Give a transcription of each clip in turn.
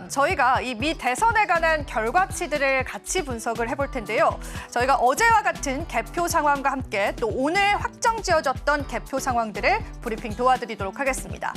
그러면 저희가 이 미 대선에 관한 결과치들을 같이 분석을 해볼 텐데요. 저희가 어제와 같은 개표 상황과 함께 또 오늘 확정 지어졌던 개표 상황들을 브리핑 도와드리도록 하겠습니다.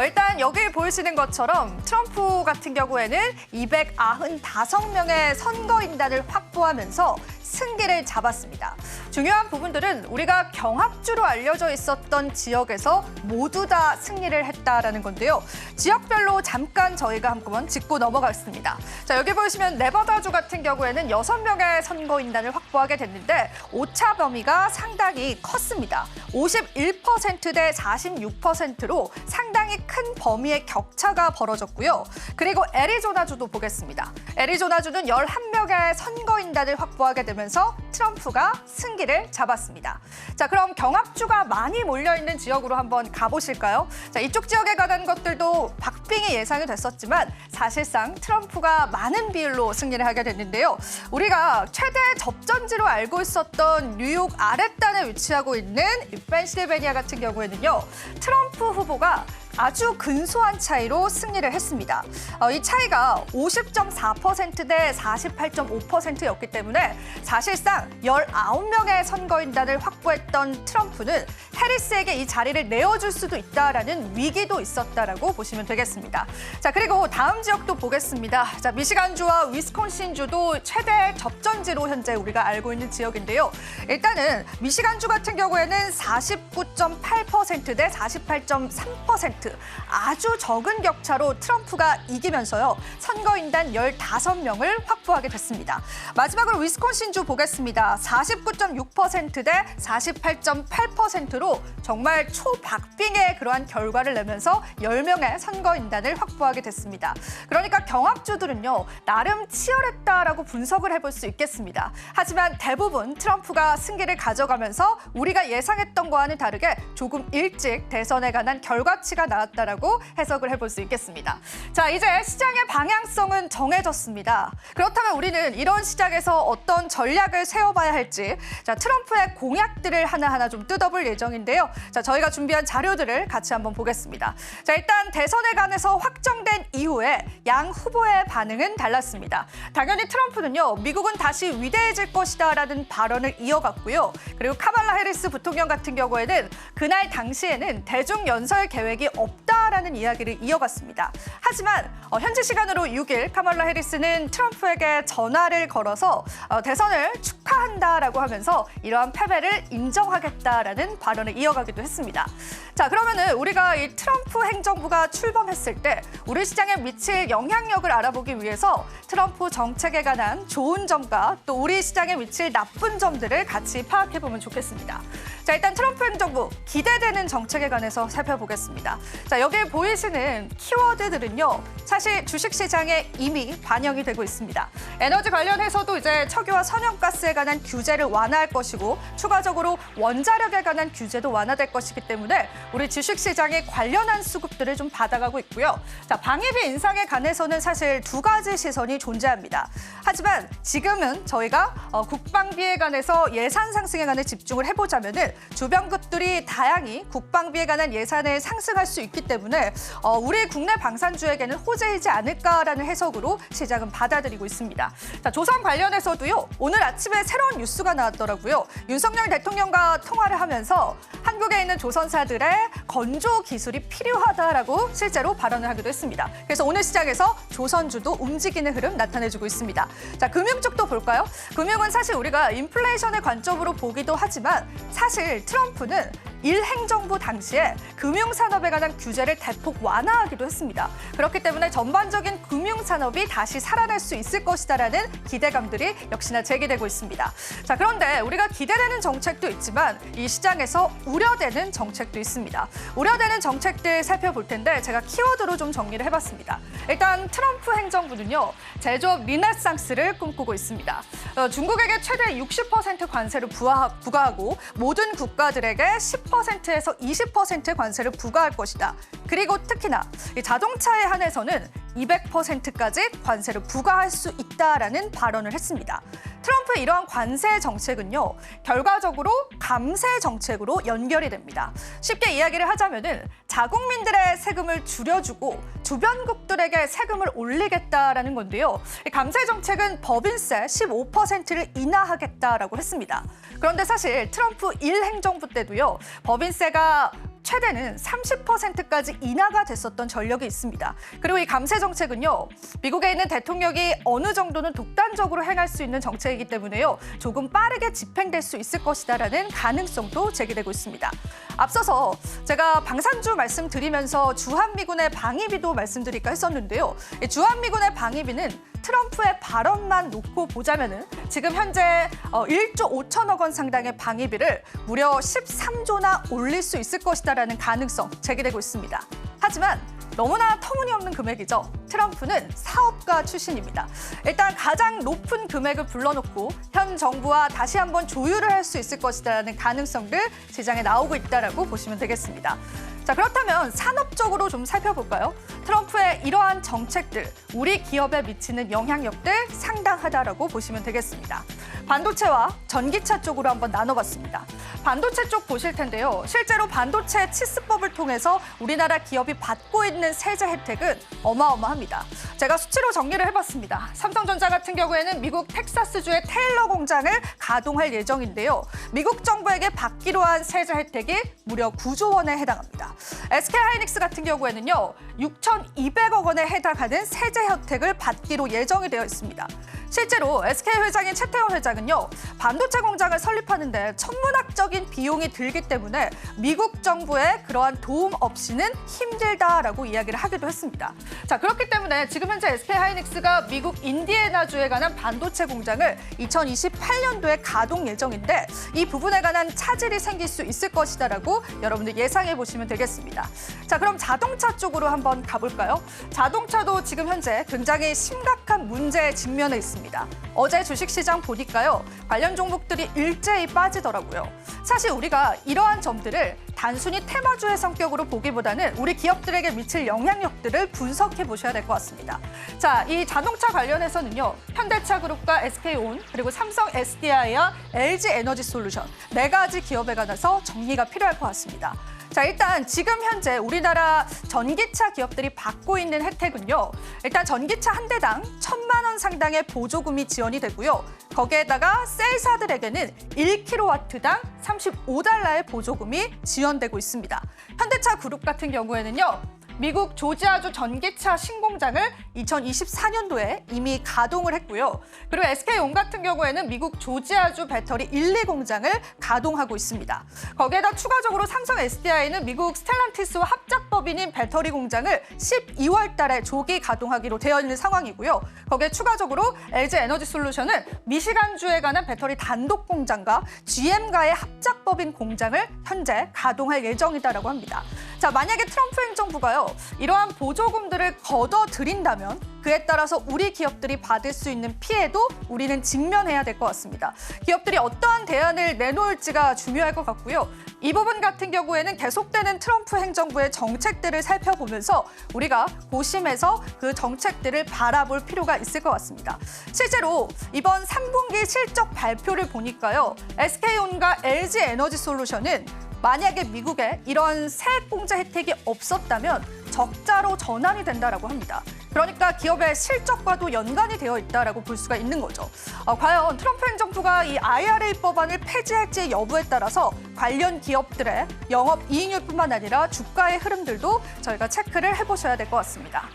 일단 여기 보이시는 것처럼 트럼프 같은 경우에는 295명의 선거인단을 확보하면서 승기를 잡았습니다. 중요한 부분들은 우리가 경합주로 알려져 있었던 지역에서 모두 다 승리를 했다라는 건데요. 지역별로 잠깐 저희가 한번 짚고 넘어가겠습니다. 자, 여기 보시면 네바다주 같은 경우에는 6명의 선거인단을 확보하게 됐는데 오차 범위가 상당히 컸습니다. 51%대 46%로 상당히 큰 범위의 격차가 벌어졌고요. 그리고 애리조나주도 보겠습니다. 애리조나주는 11명의 선거인단을 확보하게 되면서 트럼프가 승기를 잡았습니다. 자, 그럼 경합주가 많이 몰려있는 지역으로 한번 가보실까요? 자, 이쪽 지역에 관한 것들도 박빙이 예상이 됐었지만 사실상 트럼프가 많은 비율로 승리를 하게 됐는데요. 우리가 최대 접전지로 알고 있었던 뉴욕 아랫단에 위치하고 있는 펜실베니아 같은 경우에는요. 트럼프 후보가 아주 근소한 차이로 승리를 했습니다. 이 차이가 50.4%대 48.5%였기 때문에 사실상 19명의 선거인단을 확보했던 트럼프는 해리스에게 이 자리를 내어줄 수도 있다라는 위기도 있었다라고 보시면 되겠습니다. 자, 그리고 다음 지역도 보겠습니다. 자, 미시간주와 위스콘신주도 최대 접전지로 현재 우리가 알고 있는 지역인데요. 일단은 미시간주 같은 경우에는 49.8%대 48.3%. 아주 적은 격차로 트럼프가 이기면서요. 선거인단 15명을 확보하게 됐습니다. 마지막으로 위스콘신주 보겠습니다. 49.6%대 48.8%로 정말 초박빙의 그러한 결과를 내면서 10명의 선거인단을 확보하게 됐습니다. 그러니까 경합주들은요. 나름 치열했다라고 분석을 해볼 수 있겠습니다. 하지만 대부분 트럼프가 승기를 가져가면서 우리가 예상했던 거와는 다르게 조금 일찍 대선에 관한 결과치가 나왔다라고 해석을 해볼 수 있겠습니다. 자, 이제 시장의 방향성은 정해졌습니다. 그렇다면 우리는 이런 시장에서 어떤 전략을 세워봐야 할지 트럼프의 공약들을 하나하나 좀 뜯어볼 예정인데요. 자, 저희가 준비한 자료들을 같이 한번 보겠습니다. 자, 일단 대선에 관해서 확정된 이후에 양 후보의 반응은 달랐습니다. 당연히 트럼프는요. 미국은 다시 위대해질 것이다라는 발언을 이어갔고요. 그리고 카말라 해리스 부통령 같은 경우에는 그날 당시에는 대중 연설 계획이 없다라는 이야기를 이어갔습니다. 하지만 현지 시간으로 6일 카말라 해리스는 트럼프에게 전화를 걸어서 대선을 축하한다라고 하면서 이러한 패배를 인정하겠다라는 발언을 이어가기도 했습니다. 자, 그러면은 우리가 이 트럼프 행정부가 출범했을 때 우리 시장에 미칠 영향력을 알아보기 위해서 트럼프 정책에 관한 좋은 점과 또 우리 시장에 미칠 나쁜 점들을 같이 파악해보면 좋겠습니다. 자, 일단 트럼프 행정부 기대되는 정책에 관해서 살펴보겠습니다. 자, 여기 보이시는 키워드들은요. 사실 주식시장에 이미 반영이 되고 있습니다. 에너지 관련해서도 이제 석유와 천연가스에 관한 규제를 완화할 것이고 추가적으로 원자력에 관한 규제도 완화될 것이기 때문에 우리 주식시장에 관련한 수급들을 좀 받아가고 있고요. 자, 방위비 인상에 관해서는 사실 두 가지 시선이 존재합니다. 하지만 지금은 저희가 국방비에 관해서 예산 상승에 관해 집중을 해보자면은 주변국들이 다양히 국방비에 관한 예산을 상승할 수 있기 때문에 우리 국내 방산주에게는 호재이지 않을까라는 해석으로 시장은 받아들이고 있습니다. 자, 조선 관련해서도요. 오늘 아침에 새로운 뉴스가 나왔더라고요. 윤석열 대통령과 통화를 하면서 한국에 있는 조선사들의 건조 기술이 필요하다라고 실제로 발언을 하기도 했습니다. 그래서 오늘 시장에서 조선주도 움직이는 흐름 나타내주고 있습니다. 자, 금융 쪽도 볼까요? 금융은 사실 우리가 인플레이션의 관점으로 보기도 하지만 사실 트럼프는 일행정부 당시에 금융산업에 관한 규제를 대폭 완화하기도 했습니다. 그렇기 때문에 전반적인 금융산업이 다시 살아날 수 있을 것이다라는 기대감들이 역시나 제기되고 있습니다. 자, 그런데 우리가 기대되는 정책도 있지만 이 시장에서 우려되는 정책도 있습니다. 우려되는 정책들 살펴볼 텐데 제가 키워드로 좀 정리를 해봤습니다. 일단 트럼프 행정부는요. 제조업 리네상스를 꿈꾸고 있습니다. 중국에게 최대 60% 관세를 부과하고 모든 국가들에게 10%에서 20% 관세를 부과할 것이다. 그리고 특히나 이 자동차에 한해서는 200%까지 관세를 부과할 수 있다라는 발언을 했습니다. 트럼프의 이러한 관세 정책은요, 결과적으로 감세 정책으로 연결이 됩니다. 쉽게 이야기를 하자면은 자국민들의 세금을 줄여주고 주변국들에게 세금을 올리겠다라는 건데요. 이 감세 정책은 법인세 15%를 인하하겠다라고 했습니다. 그런데 사실 트럼프 1행정부 때도요, 법인세가 최대는 30%까지 인하가 됐었던 전력이 있습니다. 그리고 이 감세 정책은요, 미국에 있는 대통령이 어느 정도는 독단적으로 행할 수 있는 정책이기 때문에요, 조금 빠르게 집행될 수 있을 것이다라는 가능성도 제기되고 있습니다. 앞서서 제가 방산주 말씀드리면서 주한미군의 방위비도 말씀드릴까 했었는데요. 이 주한미군의 방위비는 트럼프의 발언만 놓고 보자면은 지금 현재 1조 5천억 원 상당의 방위비를 무려 13조나 올릴 수 있을 것이다라는 가능성 제기되고 있습니다. 하지만 너무나 터무니없는 금액이죠. 트럼프는 사업가 출신입니다. 일단 가장 높은 금액을 불러놓고 현 정부와 다시 한번 조율을 할 수 있을 것이라는 가능성들 시장에 나오고 있다라고 보시면 되겠습니다. 자, 그렇다면 산업적으로 좀 살펴볼까요? 트럼프의 이러한 정책들, 우리 기업에 미치는 영향력들 상당하다라고 보시면 되겠습니다. 반도체와 전기차 쪽으로 한번 나눠봤습니다. 반도체 쪽 보실 텐데요. 실제로 반도체 치스법을 통해서 우리나라 기업이 받고 있는 세제 혜택은 어마어마합니다. 제가 수치로 정리를 해봤습니다. 삼성전자 같은 경우에는 미국 텍사스주의 테일러 공장을 가동할 예정인데요. 미국 정부에게 받기로 한 세제 혜택이 무려 9조 원에 해당합니다. SK하이닉스 같은 경우에는요, 6,200억 원에 해당하는 세제 혜택을 받기로 예정이 되어 있습니다. 실제로 SK 회장인 최태원 회장은요, 반도체 공장을 설립하는데 천문학적인 비용이 들기 때문에 미국 정부의 그러한 도움 없이는 힘들다라고 이야기를 하기도 했습니다. 자, 그렇기 때문에 지금 현재 SK하이닉스가 미국 인디애나주에 관한 반도체 공장을 2028년도에 가동 예정인데 이 부분에 관한 차질이 생길 수 있을 것이다라고 여러분들 예상해 보시면 되겠습니다. 자, 그럼 자동차 쪽으로 한번 가볼까요? 자동차도 지금 현재 굉장히 심각한 문제에 직면해 있습니다. 어제 주식시장 보니까요, 관련 종목들이 일제히 빠지더라고요. 사실 우리가 이러한 점들을 단순히 테마주의 성격으로 보기보다는 우리 기업들에게 미칠 영향력들을 분석해 보셔야 될 것 같습니다. 자, 이 자동차 관련해서는요, 현대차 그룹과 SK온, 그리고 삼성 SDI와 LG 에너지 솔루션 4가지 기업에 관해서 정리가 필요할 것 같습니다. 자, 일단 지금 현재 우리나라 전기차 기업들이 받고 있는 혜택은요, 일단 전기차 한 대당 1,000만 원 상당의 보조금이 지원이 되고요. 거기에다가 셀사들에게는 1kW당 35달러의 보조금이 지원되고 있습니다. 현대차 그룹 같은 경우에는요, 미국 조지아주 전기차 신공장을 2024년도에 이미 가동을 했고요. 그리고 SK온 같은 경우에는 미국 조지아주 배터리 1, 2 공장을 가동하고 있습니다. 거기에다 추가적으로 삼성 SDI는 미국 스텔란티스와 합작법인인 배터리 공장을 12월 달에 조기 가동하기로 되어 있는 상황이고요. 거기에 추가적으로 LG 에너지 솔루션은 미시간주에 관한 배터리 단독 공장과 GM과의 합작법인 공장을 현재 가동할 예정이다라고 합니다. 자, 만약에 트럼프 행정부가요, 이러한 보조금들을 걷어들인다면 그에 따라서 우리 기업들이 받을 수 있는 피해도 우리는 직면해야 될 것 같습니다. 기업들이 어떠한 대안을 내놓을지가 중요할 것 같고요. 이 부분 같은 경우에는 계속되는 트럼프 행정부의 정책들을 살펴보면서 우리가 고심해서 그 정책들을 바라볼 필요가 있을 것 같습니다. 실제로 이번 3분기 실적 발표를 보니까요, SK온과 LG 에너지 솔루션은 만약에 미국에 이런 세액공제 혜택이 없었다면 적자로 전환이 된다라고 합니다. 그러니까 기업의 실적과도 연관이 되어 있다라고 볼 수가 있는 거죠. 과연 트럼프 행정부가 이 IRA 법안을 폐지할지 여부에 따라서 관련 기업들의 영업이익률뿐만 아니라 주가의 흐름들도 저희가 체크를 해보셔야 될 것 같습니다.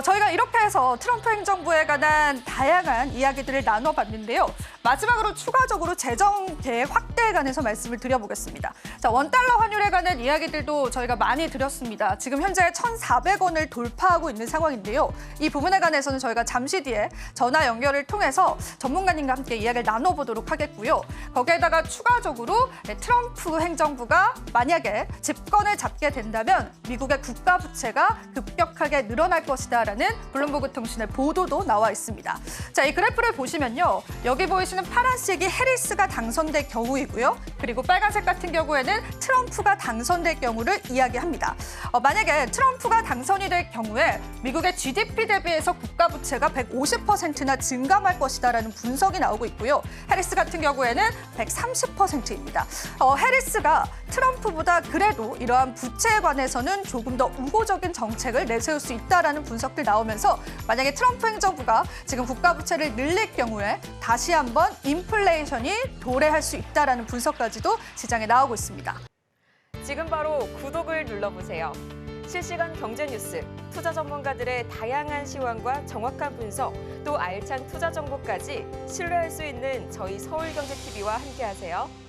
저희가 이렇게 해서 트럼프 행정부에 관한 다양한 이야기들을 나눠봤는데요. 마지막으로 추가적으로 재정 계획 확대에 관해서 말씀을 드려보겠습니다. 자, 원달러 환율에 관한 이야기들도 저희가 많이 드렸습니다. 지금 현재 1,400원을 돌파하고 있는 상황인데요. 이 부분에 관해서는 저희가 잠시 뒤에 전화 연결을 통해서 전문가님과 함께 이야기를 나눠보도록 하겠고요. 거기에다가 추가적으로 트럼프 행정부가 만약에 집권을 잡게 된다면 미국의 국가 부채가 급격하게 늘어날 것이다라는 블룸버그 통신의 보도도 나와 있습니다. 자, 이 그래프를 보시면요, 여기 보이시는 파란색이 해리스가 당선될 경우이고요. 그리고 빨간색 같은 경우에는 트럼프가 당선될 경우를 이야기합니다. 만약에 트럼프가 당선이 될 경우에 미국의 GDP 대비해서 국가 부채가 150%나 증감할 것이다라는 분석이 나오고 있고요. 해리스 같은 경우에는 130%입니다. 해리스가 트럼프보다 그래도 이러한 부채에 관해서는 조금 더 우호적인 정책을 내세울 수 있다라는 분석들 나오면서 만약에 트럼프 행정부가 지금 국가 부채를 늘릴 경우에 다시 한번 인플레이션이 도래할 수 있다라는 분석까지도 시장에 나오고 있습니다. 지금 바로 구독을 눌러보세요. 실시간 경제 뉴스, 투자 전문가들의 다양한 시황과 정확한 분석, 또 알찬 투자 정보까지 신뢰할 수 있는 저희 서울경제TV와 함께하세요.